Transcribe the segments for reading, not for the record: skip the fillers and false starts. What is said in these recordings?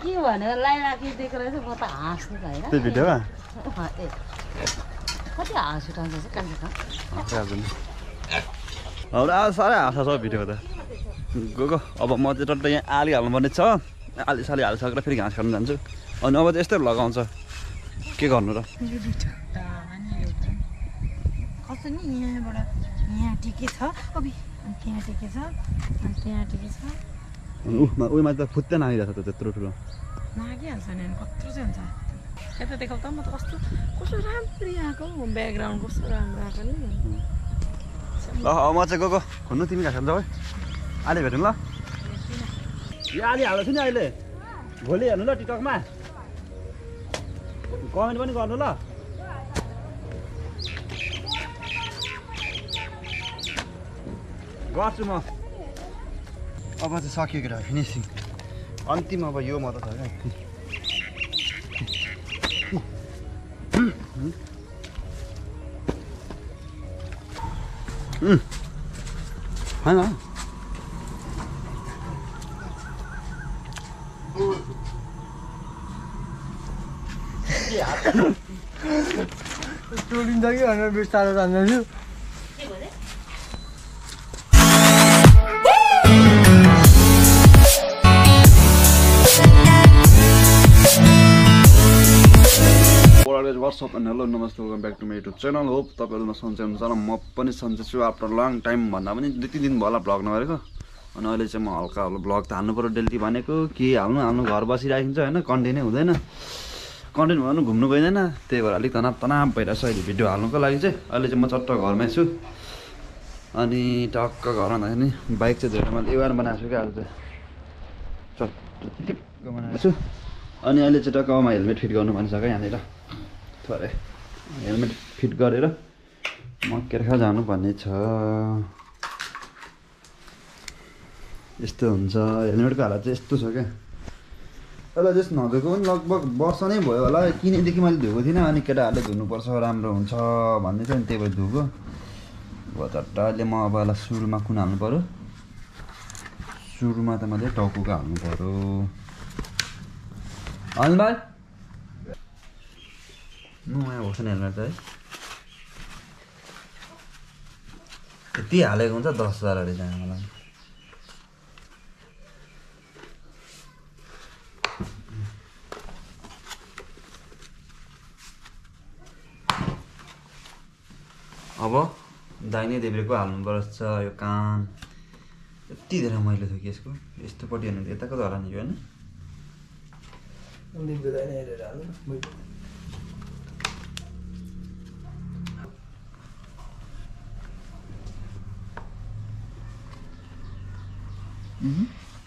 के भनेर लाइराखिदिएको रहेछ म त हाँस्नु त होइन त्यो भिडियोमा कति हाँस उठाउँछ चाहिँ कान्छा अब आज साह्रै हाँस छ भिडियो त गएको अब म चाहिँ टट्ट यहाँ आली हाल्नुपर्ने छ आली साली हालिसकेर फेरि घाँस काट्नु जान्छु अनि अब चाहिँ यस्तै लगाउँछ के गर्नु र कस्तो नि यहाँबाट यहाँ टिके छ अब त्यहाँ टिके छ अनि त्यहाँ टिके छ उमा त फुत्तै नागिरहेको छ त्यत्रो ठुलो नागिहाल्छ नि कत्रो चाहिँ हुन्छ यता देखाउ त म त कस्तो राम्रो आएको ब्याकग्राउन्ड कस्तो राम्रो आएको नि ल म चाहिँ गएको खुन्नु तिमी घाँस खान्छ है अहिले भेटौँ ल यो आली हाल्छु नि अहिले भोलि हेर्नु ल टिकटकमा कमेन्ट पनि गर्नु ल गर्छु म अब चाहिँ सकिएको र फिनिसिङ अन्तिम अब यो मात्र छ क्या होइन टोलिन्छ कि भनेर बिस्तारो जान्दैछु व्हाट्सअप एन्ड हेलो नमस्ते welcome back to my YouTube channel hope तपाईँहरू सन्चै हुनुहुन्छ र म पनि सन्चै छु आफ्टर लङ टाइम भन्दा पनि 2-3 दिन भयो होला भ्लग नगरेको अनि अहिले चाहिँ म हल्का भ्लग त हाल्नु पऱ्यो डेली भनेको के हाल्नु घर बसिराखिन्छ होइन कन्टेन्टै हुँदैन कन्टेन्ट भन्नु घुम्नु गइँदैन त्यही भएर अलिक तनाव भइरहेको छ अहिले भिडियो हाल्नुको लागि चाहिँ अहिले चाहिँ म चट्ट घरमै छु अनि टक्क घरमा जाँदाखेरि बाइक चाहिँ धेरै मैले एवार बनाएको छु क्या आज चाहिँ चट्ट बनाएको छु अनि अहिले चाहिँ टक्कमा हेलमेट फिट गर्नु भन्छ क्या यहाँनिर थोरै हेलमेट फिट गरेर म केर्खा जानुपर्ने छ यस्तो हुन्छ हेलमेटको हालत चाहिँ यस्तो छ क्या यसलाई जस्तो नधोएको पनि लगभग वर्ष नै भयो होला किनेदेखि मैले धोएको थिइनँ अनि केटाहरूले धुनुपर्छ राम्रो हुन्छ भन्दै थियो नि त्यही भएर धोएको भयो झट्ट अहिले म अब यसलाई सुरुमा कुन हाल्नु पऱ्यो सुरुमा त मैले टाउको हाल्नु पऱ्यो हाल्नु भाइ नयाँ होस् नि हेलमेट त है यति हालेको हुन्छ 10,000 अरे चाहिँ मलाई अब दाहिने देब्रेको हाल्नुपर्छ यो कान यति धेरै मैले थियो कि यसको यस्तोपट्टि हेर्नु यताको त हराउने यो होइन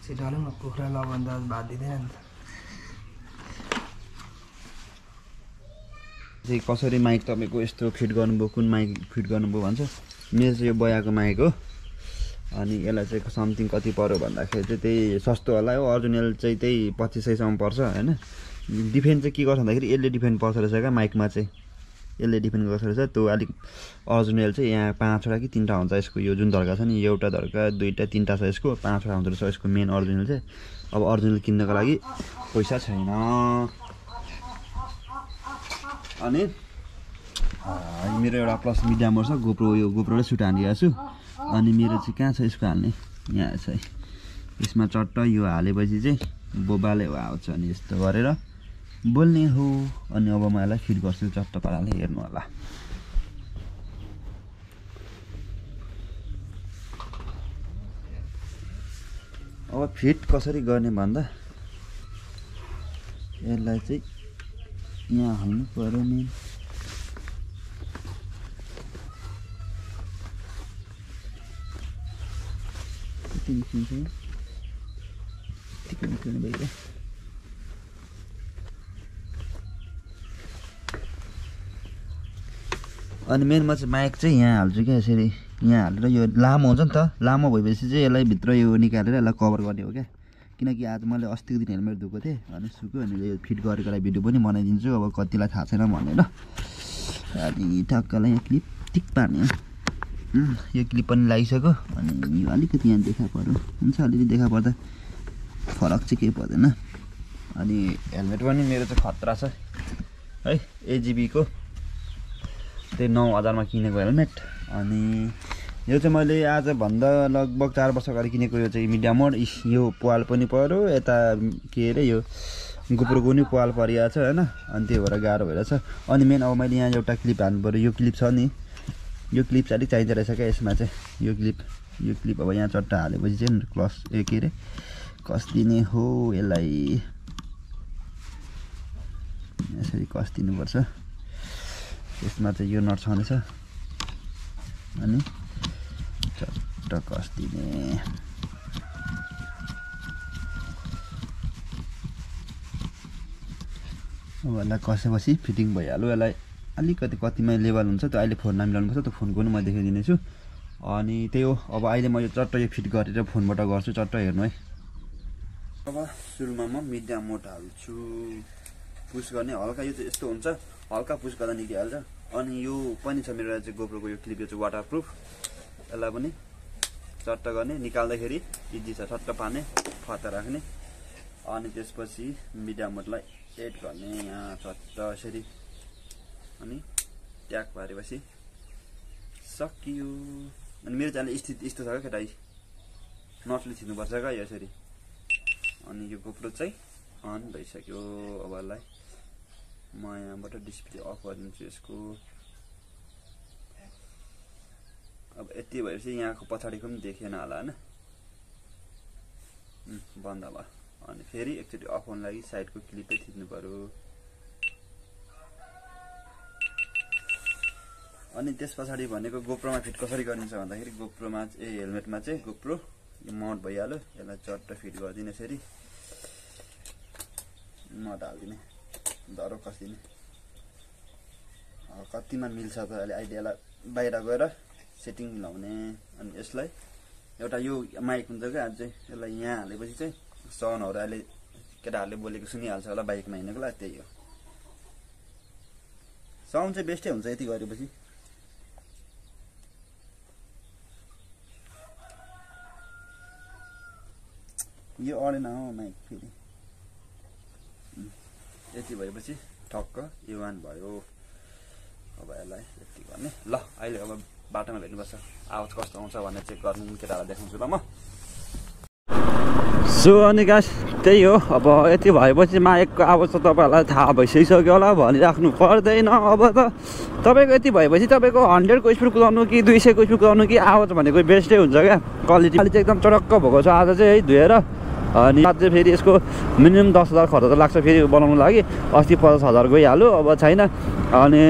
छिटो हालौँ न कुखुरा लभन्दा भात दिँदैन नि त कसरी माइक तपाईँको यस्तो फिट गर्नुभयो कुन माइक फिट गर्नुभयो भन्छ मेरो चाहिँ यो बयाको माइक हो अनि यसलाई चाहिँ समथिङ कति पर्यो भन्दाखेरि चाहिँ त्यही सस्तो होला हो अरिजिनल चाहिँ त्यही 2500सम्म पर्छ होइन डिफेन्ड चाहिँ के गर्छ भन्दाखेरि यसले डिफेन्ड पर्छ रहेछ क्या माइकमा चाहिँ यसले डिफेन्ड गर्छ रहेछ त्यो अलिक अरिजिनल चाहिँ यहाँ 5वटा कि 3वटा हुन्छ यसको यो जुन धर्का छ नि एउटा धर्का 2टा 3टा छ यसको 5वटा हुँदो रहेछ यसको मेन अरिजिनल चाहिँ अब अरिजिनल किन्नको लागि पैसा छैन अनि मेरो एउटा प्लस मिडिया मोड छ गोप्रो यो गोप्रोले सुट हानिरहेको छु अनि मेरो चाहिँ कहाँ छ यसको हाल्ने यहाँ छ यसमा चट्ट यो हालेपछि चाहिँ बोबाले आउँछ अनि यस्तो गरेर बोल्ने हो अनि अब म यसलाई फिट गर्छु चट्ट पाराले हेर्नु होला अब फिट कसरी गर्ने भन्दा यसलाई चाहिँ यहाँ हाल्नु पर्यो नि कति निस्किन्छ यतिको निस्किनु भइगयो अनि मेनमा चाहिँ माइक चाहिँ यहाँ हाल्छु क्या यसरी यहाँ हालेर यो लामो हुन्छ नि त लामो भएपछि चाहिँ यसलाई भित्र यो निकालेर यसलाई कभर गर्ने हो क्या किनकि आज मैले अस्तिको दिन हेलमेट धोएको थिएँ अनि सुक्यो अनि यो फिट गरेकोलाई भिडियो पनि बनाइदिन्छु अब कतिलाई थाहा छैन भनेर अनि ठक्कलाई यहाँ क्लिप टिक पार्ने हो यो क्लिप पनि लागिसक्यो अनि यो अलिकति यहाँ देखा पर्यो हुन्छ अलिकति देखा पर्दा फरक चाहिँ केही पर्दैन अनि हेलमेट पनि मेरो चाहिँ खतरा छ है एजिबीको त्यही 9000 मा किनेको हेलमेट अनि यो चाहिँ मैले आज भन्दा लगभग 4 वर्ष अगाडि किनेको यो चाहिँ मिडियम मोड यो पाल पनि पर्यो यता के अरे यो गोप्रोको नि पाल परिया छ हैन अनि त्यो भएर गाह्रो भइरहेछ अनि मेन अब मैले यहाँ एउटा क्लिप हान्नु पर्यो यो क्लिप छ नि यो क्लिप चाहिँ अलिक चाहिन्छ रहेछ क्या यसमा चाहिँ यो क्लिप अब यहाँ चट्टा हालेपछि चाहिँ क्लस के अरे कस दिने हो यसलाई यसरी कस दिनुपर्छ यसमा चाहिँ यो नट छँदैछ अनि चट्ट कस दिने अब यसलाई कसेपछि फिटिङ भइहाल्यो यसलाई अलिकति कतिमा लेभल हुन्छ त्यो अहिले फोन नमिलाउनुपर्छ त्यो फोनको पनि म देखाइदिनेछु अनि त्यही हो अब अहिले म यो चट्ट यो फिट गरेर फोनबाट गर्छु चट्ट हेर्नु है अब सुरुमा म मिडियम मोड हाल्छु पुस गर्ने हल्का यो चाहिँ यस्तो हुन्छ हल्का पुस गर्दा निक्लिहाल्छ अनि यो पनि छ मेरो चाहिँ गोप्रोको यो क्लिप यो चाहिँ वाटरप्रुफ यसलाई पनि चट्ट गर्ने निकाल्दाखेरि इजी छ चट्ट पार्ने फता राख्ने अनि त्यसपछि मिडियम मोडलाई एड गर्ने यहाँ चट्ट यसरी अनि ट्याग पारेपछि सकियो अनि मेरो चाहिँ स्थिति यस्तो छ क्या केटा नटले छिर्नुपर्छ क्या यसरी अनि यो गोप्रो चाहिँ अन भइसक्यो अब यसलाई म यहाँबाट डिस्प्ले अफ गरिदिन्छु यसको अब यति भएपछि यहाँको पछाडिको पनि देखेन होला हैन बन्द भयो अनि फेरि एकचोटि अफ हुन लागि साइडको क्लिपै थिच्नु पर्यो अनि त्यस पछाडि भनेको गोप्रोमा फिट कसरी गरिन्छ भन्दाखेरि गोप्रोमा हेलमेटमा चाहिँ गोप्रो यो मड भइहाल्यो यसलाई चट्ट फिट गरिदिने यसरी मड हालिदिने डरो कसिदिने कतिमा मिल्छ त अहिले आइडियालाई बाहिर गएर सेटिङ मिलाउने अनि यसलाई एउटा यो माइक हुन्छ क्या आज चाहिँ यसलाई यहाँ हालेपछि चाहिँ साउन्डहरू अहिले केटाहरूले बोलेको सुनिहाल्छ होला बाइकमा हिँडेको लागि त्यही हो साउन्ड चाहिँ बेस्टै हुन्छ यति गरेपछि यो अडेन हो माइक फेरि यति भएपछि ठक्क यो वान भयो अब यसलाई यति गर्ने ल अहिले अब बाटोमा भेट्नुपर्छ आवाज कस्तो आउँछ भन्ने चेक गर्नु केटाहरूलाई देखाउँछु ल म सो अनि गाइस त्यही हो अब यति भएपछि माइकको आवाज त तपाईँहरूलाई थाहा भइसकिसक्यो होला भनिराख्नु पर्दैन अब त तपाईँको यति भएपछि तपाईँको 100 को स्पिड कुदाउनु कि 200 को स्पिड कुदाउनु कि आवाज भनेको बेस्टै हुन्छ क्या क्वालिटी चाहिँ एकदम चटक्क भएको छ आज चाहिँ है धोएर अनि आज चाहिँ फेरि यसको मिनिमम 10,000 खर्च त लाग्छ फेरि बनाउनु लागि अस्ति 50,000 गइहाल्यो अब छैन अनि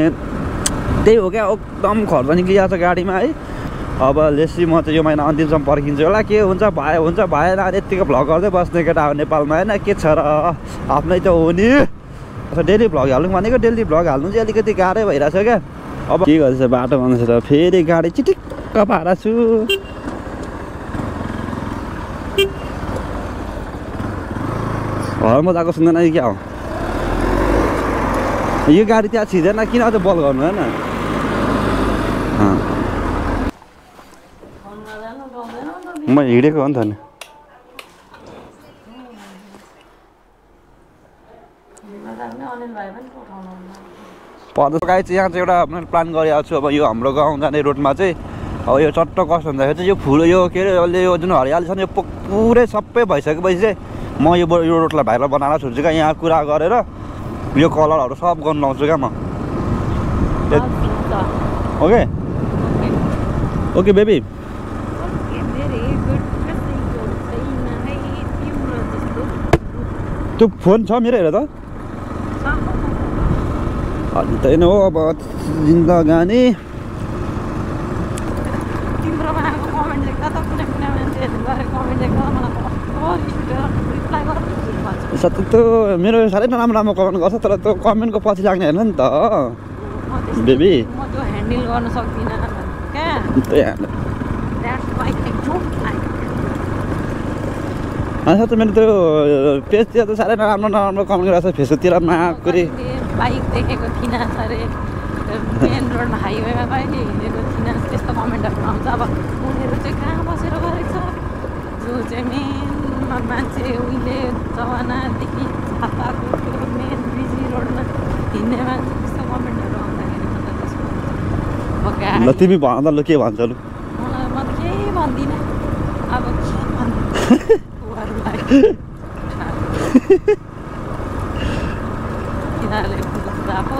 त्यही हो क्या एकदम खर्च निक्लिरहेको छ गाडीमा है अब लेसी म चाहिँ यो महिना अन्तिमसम्म पर्खिन्छु होला के हुन्छ भयो हुन्छ भएन यतिको भ्लग गर्दै बस्ने केटा हो नेपालमा होइन के छ र आफ्नै त हो नि डेली भ्लग हाल्नु भनेको डेली भ्लग हाल्नु चाहिँ अलिकति गाह्रै भइरहेछ क्या अब के गर्दैछ बाटो भन्दैछ त फेरि गाडी चिटिक्क पारेको छु घरमा गएको सुन्दैन कि क्या हो यो गाडी त्यहाँ छिर्दैन किन अझ बल गर्नु होइन म हिँडेको हो नि त नि पर्दा गाई चाहिँ यहाँ चाहिँ एउटा मैले प्लान गरिरहेको छु अब यो हाम्रो गाउँ जाने रोडमा चाहिँ अब यो चट्ट कस्तो भन्दाखेरि चाहिँ यो फुल यो के अरे अहिले यो जुन हरियाली छ नि यो पुरै सबै भइसकेपछि चाहिँ म यो रोडलाई भाइरल बनाएर छोड्छु क्या यहाँ कुरा गरेर यो कलरहरू सब गर्नु लाउँछु क्या म ओके ओके बेबी त्यो फोन छ मेरो हेर त अनि त्यही नै हो अब जिन्दगानी सत्य त मेरो साह्रै नराम्रो राम्रो कमेन्ट गर्छ तर त्यो कमेन्टको पछि लाग्ने होइन नि त बेबी ह्यान्डल गर्न सक्दिनँ अनि त मेरो त्यो पेजतिर त साह्रै नराम्रो कमेन्ट गरेको छ फेसबुकतिर माकुरी बाइक देखेको थिइनँ अरे मेन रोडमा हाइवेमा कहिले हिँडेको थिइनँ त्यस्तो कमेन्टहरू आउँछ अब उनीहरू चाहिँ कहाँ बसेर गरेको छ जो चाहिँ मेन मान्छे उहिले जमानादेखि थाहा ल तिमी भन त ल के भन्छ लु मलाई म त केही भन्दिनँ अब के भन्नु उहाँहरूलाई तिनीहरूले गएको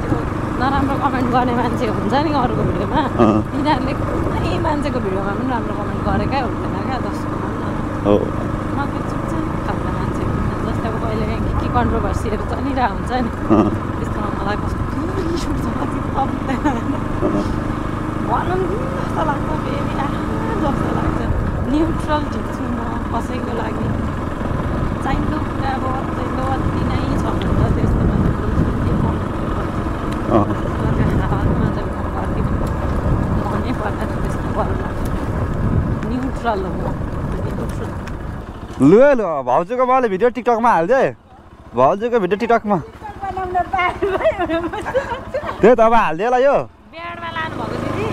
त्यो नराम्रो कमेन्ट गर्ने मान्छे हुन्छ नि अरूको भिडियोमा तिनीहरूले कुनै मान्छेको भिडियोमा पनि राम्रो कमेन्ट गरेकै हुँदैन क्या जस्तो हो म त्यो चुपचाप खालको मान्छे जस्तै अब कहिले के कन्ट्रोभर्सीहरू चलिरहेको हुन्छ नि त्यस्तोमा मलाई कस्तो रिस उठ्छ कति तप्दैन भनौँ जस्तो लाग्छ फेरि जस्तो लाग्छ न्युट्रल झिक्छु म कसैको लागि चाहिँदो कुरा अब चाहिँदो अति नै छ भने त त्यस्तोमा मनै पर्दैन त्यस्तो गर्नु न्युट्रल हो म न्युट्रल लु लु भाउजूको मैले भिडियो टिकटकमा हाल्दै भाउजूको भिडियो टिकटकमा त्यही त अब हालिदियो होला यो बिहाडमा लानुभएको दिदी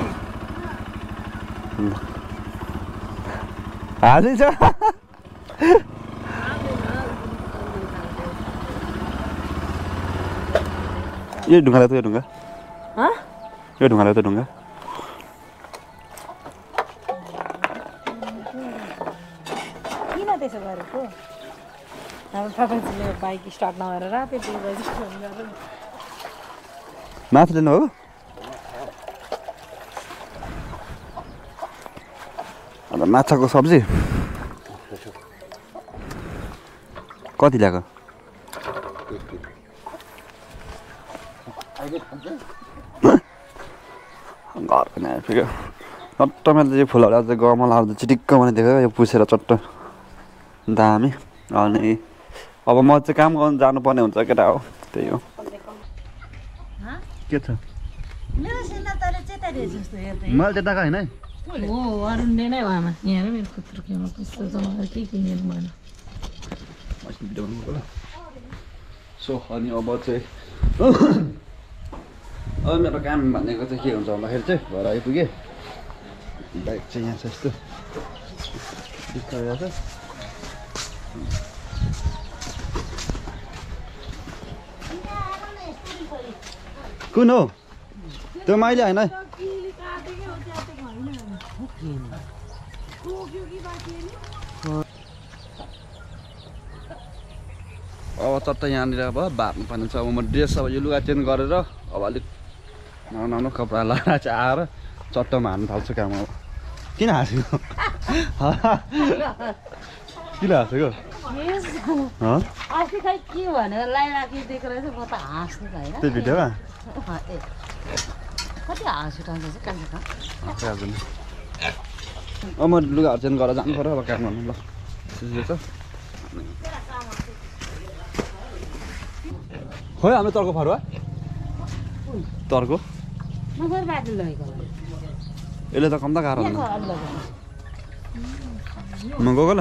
हालिदिन्छ यो ढुङ्गा ल्याएको यो ढुङ्गा यो ढुङ्गा ल्याएको ढुङ्गा किन त्यसो गरेको हाम्रो प्रपञ्चले बाइक स्टार्ट नगरेर राति 2 बजी फोन गरेर माथि लिनु हो अन्त माछाको सब्जी कति ल्याएको घर पनि आइपुग्यो चट्ट मैले चाहिँ फुलहरू आज गमलाहरू चाहिँ चिटिक्क बनाइदिएको यो पुसेर चट्ट दामी अनि अब म चाहिँ काम गर्नु जानुपर्ने हुन्छ केटा हो त्यही हो के छ मेरो सिन्दातले चाहिँ त जस्तो हेर्दै मैले त्यताको होइन है हो अरुणले नै हो आमा यहाँ मेरो खुत्रो केमा कस्तो जमाएर के किनेर भएन सो अनि अब चाहिँ अब मेरो काम भनेको चाहिँ के हुन्छ भन्दाखेरि चाहिँ घर आइपुगेँ बाइक चाहिँ यहाँ छ यस्तो बिस्तारै छ कुन हो त्यो मैले होइन अब चट्ट यहाँनिर अब बार्नु पर्ने छ अब म ड्रेस अब यो लुगा चेन्ज गरेर अब अलिक नराम्रो कपडा लगाएर चाहिँ आएर चट्टमा हान्नु थाल्छु काम अब किन हाँसेको किन हाँसेको अस्ति खै के भनेर लगाइराखिदिएको रहेछ म त हाँस्नु त होइन त्यो भिडियोमा कति हाँस उठाउँछ चाहिँ कहाँ अब म लुगाहरू चेन्ज गरेर जानु पऱ्यो अब काम गर्नु ल ठिकै छ खोइ हाम्रो तर्को फरुवा तर्को नगर बाटो लगेको यसले त कम त गाह्रो हुँदैन म गएको ल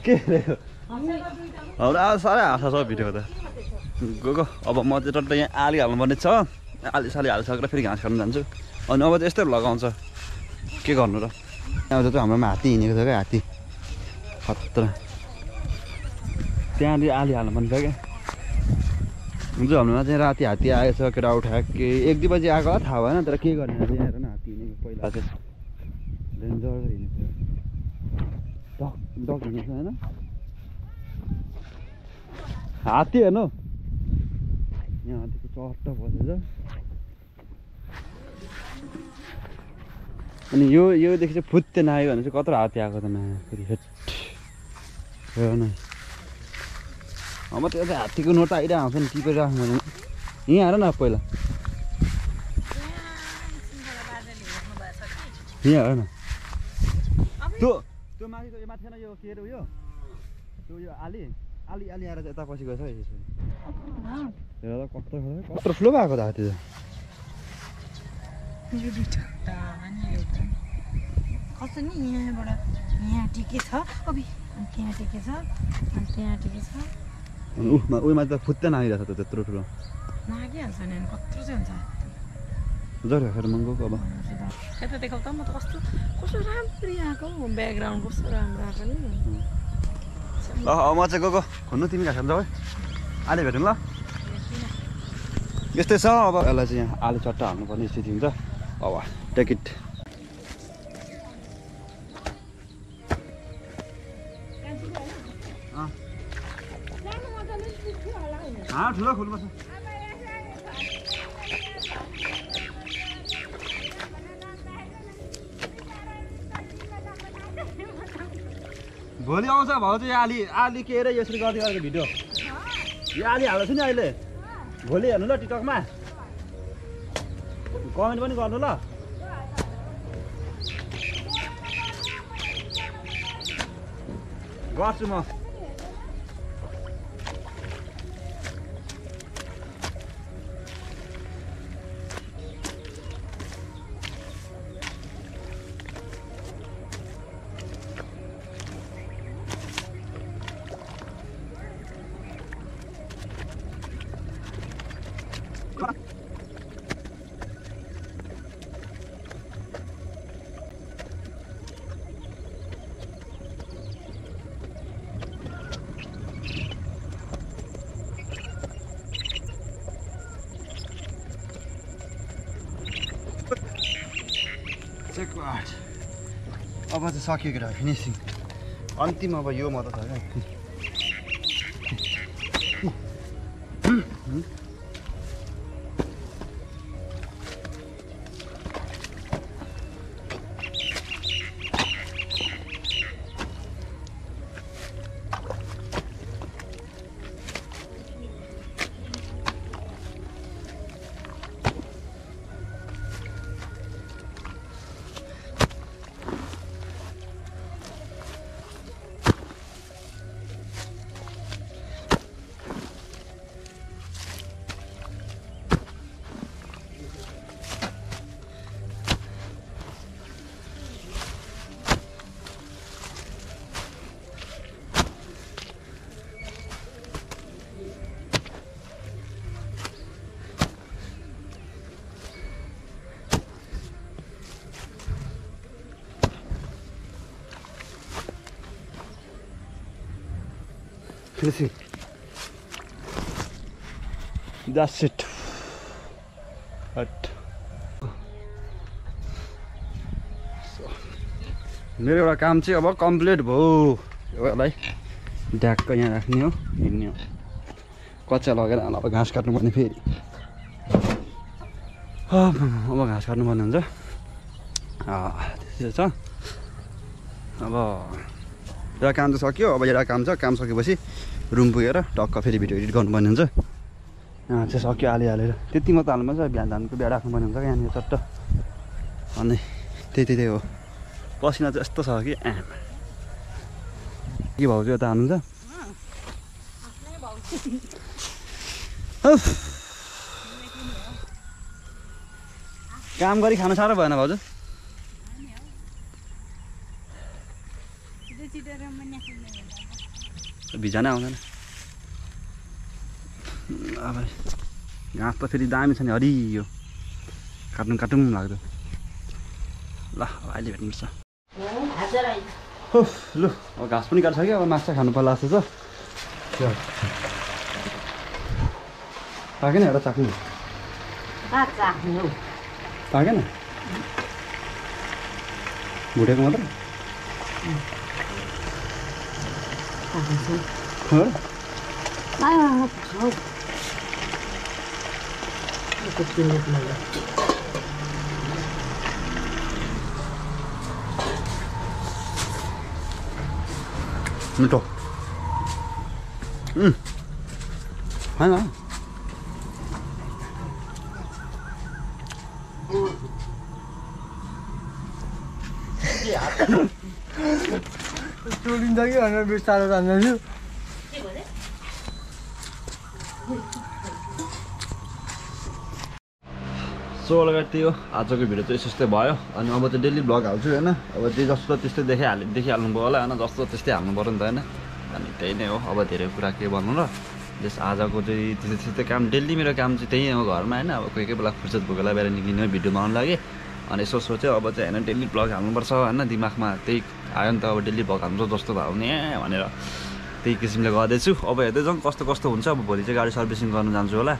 के हाम्रो आज साह्रै हाँसा छ भिडियो त गएको अब म चाहिँ टट्ट यहाँ आली हाल्नुपर्ने छ आली साली हालिसकेर फेरि घाँस काट्नु जान्छु अनि अब चाहिँ यस्तै लगाउँछ के गर्नु र अब चाहिँ हाम्रोमा हात्ती हिँडेको छ क्या हात्ती खतरा त्यहाँनिर आली हाल्नुपर्ने छ क्या हुन्छ हाम्रोमा चाहिँ राति हात्ती आएछ केटा उठायो के 1-2 बजी आएको होला थाहा भएन तर के गर्ने चाहिँ हेर न हात्ती हिँडेको पहिला चाहिँ डेन्जर हिँडेको डक हिँडेको होइन हात्ती हेर्नु यहाँ हात्तीको चट्ट बसेछ अनि योदेखि चाहिँ फुत्ते नआयो भने चाहिँ कत्रो हात्ती आएको त नआयो फेरि हेट हेर न अब त्यो चाहिँ हात्तीको नोट आइरहेको हुन्छ नि टिपेर राख्नु भने यहाँ हेर न पहिला यहाँ हेर न त्यो माथि त यो माथि छैन यो के अरे उयो त्यो यो आली आएर चाहिँ यता पछि गएछ है हेर त कत्रो ठुलो भएको त हात्ती त कस्तो नि यहाँबाट यहाँ टिके छ अबि अनि त्यहाँ टिके छ अनि त्यहाँ टिके छ उयोमा त फुत्तै नआइरहेछ त त्यत्रो ठुलो नागिहाल्छ नि अनि कत्रो चाहिँ हुन्छ जरा फेरि मङ्गो अब यता देखाउ त म त कस्तो राम्ररी आएको ब्याकग्राउन्ड कस्तो राम्रो आएको नि ल म चाहिँ गएको खुन्नु तिमी घाँस जाऊ है अहिले भेटौँ ल यस्तै छ अब यसलाई चाहिँ यहाँ आलु चट्टा हाल्नुपर्ने स्थिति हुन्छ अब टेक इट ठुलो खुल्नुपर्छ भोलि आउँछ भाउजू यो आली के अरे यसरी गर्दै गरेको भिडियो यो आली हाल्दैछु नि अहिले भोलि हेर्नु ल टिकटकमा कमेन्ट पनि गर्नु ल गर्छु म अब चाहिँ सक्यो केटा फिनिसिङ अन्तिम अब यो मात्र छ क्या finishing. That's it. मेरो एउटा काम चाहिँ अब कम्प्लिट भयो यसलाई ढ्याक्क यहाँ राख्ने हो हिँड्ने हो कच्चा लगेर अब घाँस काट्नुपर्ने फेरि अब घाँस काट्नुपर्ने हुन्छ त्यसो छ अब एउटा काम त सक्यो अब एउटा काम छ काम सकेपछि रुम पुगेर टक्क फेरि भिडियो एडिट गर्नुपर्ने हुन्छ यहाँ चाहिँ सक्यो हालेर त्यति मात्र हाल्नुपर्छ बिहान धानको बिहा राख्नुपर्ने हुन्छ यहाँनिर चट्ट अनि त्यही हो पसिना चाहिँ यस्तो छ कि के भाउ चाहिँ यता हाल्नुहुन्छ काम गरी खानु साह्रो भएन भाउजू भिजानै आउँदैन अब घाँस त फेरि दामी छ नि हरियो काटौँ लाग्दो ल अहिले भेट्नुपर्छ लु अब घाँस पनि काटिसक्यो अब माछा खानु पर्ला जस्तो छ पाकेन एउटा चाख्नु पाकेन भुटेको मात्र मिठो होइन टोलिन्छ कि भनेर बिस्तारो जान्दैछु सो लगायत त्यो आजको भिडियो चाहिँ यस्तै भयो अनि अब चाहिँ डेली ब्लग हाल्छु होइन अब जे जस्तो त्यस्तै देखिहाल्नु भयो होला होइन जस्तो त्यस्तै हाल्नु पऱ्यो नि त होइन अनि त्यही नै हो अब धेरै कुरा के भन्नु र जस आजको चाहिँ त्यस्तै काम डेली मेरो काम चाहिँ त्यही हो घरमा होइन अब कोही कोही बेला फुर्सद भएको बेला बाहिर निक्लिनु भिडियो बनाउनु लागि अनि यसो सोच्यो अब चाहिँ होइन डेली ब्लग हाल्नुपर्छ होइन दिमागमा त्यही आयो नि त अब डेली ब्लग हाल्नु जस्तो भयो भने भनेर त्यही किसिमले गर्दैछु अब हेर्दै जाउँ कस्तो हुन्छ अब भोलि चाहिँ गाडी सर्भिसिङ गर्नु जान्छु होला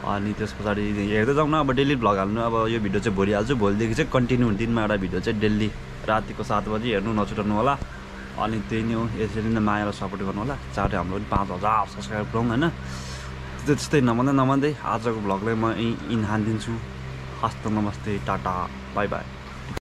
अनि त्यस पछाडि हेर्दै जाउँ न अब डेली भ्लग हाल्नु अब यो भिडियो चाहिँ भोलि हाल्छु भोलिदेखि चाहिँ कन्टिन्यू दिनमा एउटा भिडियो चाहिँ डेली रातिको 7 बजी हेर्नु नछुटाउनु होला अनि त्यही नै हो यसरी नै मायालाई सपोर्ट गर्नु होला चाँडै हाम्रो पनि 5000 सब्सक्राइबर गरौँ होइन त्यस्तै नभन्दै आजको भ्लगलाई म यहीँ हानिदिन्छु हस्त नमस्ते टाटा बाई बाई